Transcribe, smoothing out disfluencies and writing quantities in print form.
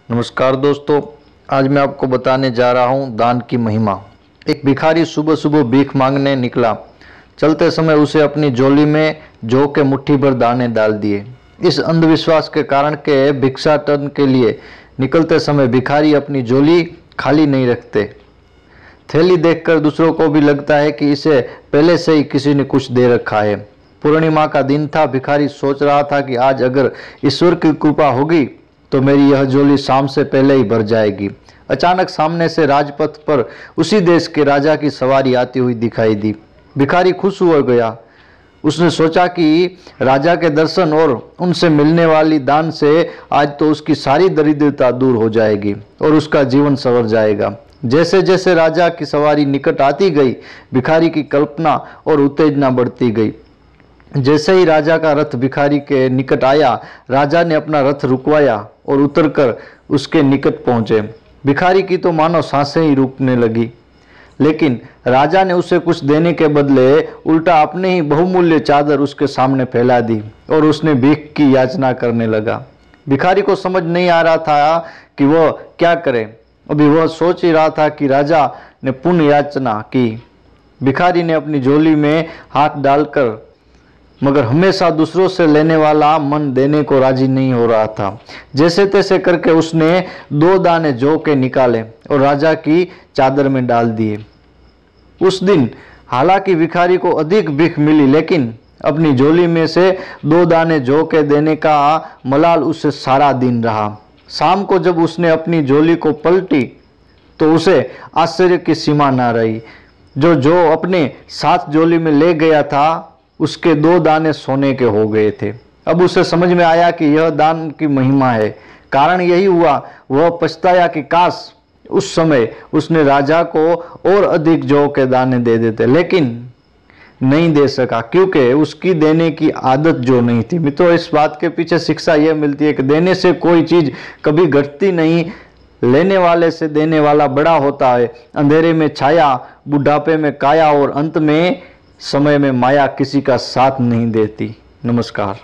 नमस्कार दोस्तों, आज मैं आपको बताने जा रहा हूँ दान की महिमा। एक भिखारी सुबह सुबह भीख मांगने निकला। चलते समय उसे अपनी झोली में जौ के मुट्ठी भर दाने डाल दिए। इस अंधविश्वास के कारण के भिक्षाटन के लिए निकलते समय भिखारी अपनी झोली खाली नहीं रखते। थैली देखकर दूसरों को भी लगता है कि इसे पहले से ही किसी ने कुछ दे रखा है। पूर्णिमा का दिन था। भिखारी सोच रहा था कि आज अगर ईश्वर की कृपा होगी तो मेरी यह झोली शाम से पहले ही भर जाएगी। अचानक सामने से राजपथ पर उसी देश के राजा की सवारी आती हुई दिखाई दी। भिखारी खुश हो गया। उसने सोचा कि राजा के दर्शन और उनसे मिलने वाली दान से आज तो उसकी सारी दरिद्रता दूर हो जाएगी और उसका जीवन संवर जाएगा। जैसे जैसे राजा की सवारी निकट आती गई, भिखारी की कल्पना और उत्तेजना बढ़ती गई। जैसे ही राजा का रथ भिखारी के निकट आया, राजा ने अपना रथ रुकवाया और उतरकर उसके निकट पहुंचे। भिखारी की तो मानो सांसें ही रुकने लगी, लेकिन राजा ने उसे कुछ देने के बदले उल्टा अपने ही बहुमूल्य चादर उसके सामने फैला दी और उसने भीख की याचना करने लगा। भिखारी को समझ नहीं आ रहा था कि वह क्या करे। अभी वह सोच ही रहा था कि राजा ने पुण्य याचना की। भिखारी ने अपनी झोली में हाथ डालकर, मगर हमेशा दूसरों से लेने वाला मन देने को राजी नहीं हो रहा था। जैसे तैसे करके उसने 2 दाने जौ के निकाले और राजा की चादर में डाल दिए। उस दिन हालांकि भिखारी को अधिक भीख मिली, लेकिन अपनी झोली में से 2 दाने जौ के देने का मलाल उसे सारा दिन रहा। शाम को जब उसने अपनी झोली को पलटी तो उसे आश्चर्य की सीमा न रही। जो अपने साथ झोली में ले गया था, उसके 2 दाने सोने के हो गए थे। अब उसे समझ में आया कि यह दान की महिमा है। कारण यही हुआ, वह पछताया कि काश उस समय उसने राजा को और अधिक जौ के दाने दे देते, लेकिन नहीं दे सका क्योंकि उसकी देने की आदत जो नहीं थी। मित्रों, इस बात के पीछे शिक्षा यह मिलती है कि देने से कोई चीज कभी घटती नहीं। लेने वाले से देने वाला बड़ा होता है। अंधेरे में छाया, बुढ़ापे में काया और अंत में समय में माया किसी का साथ नहीं देती। नमस्कार।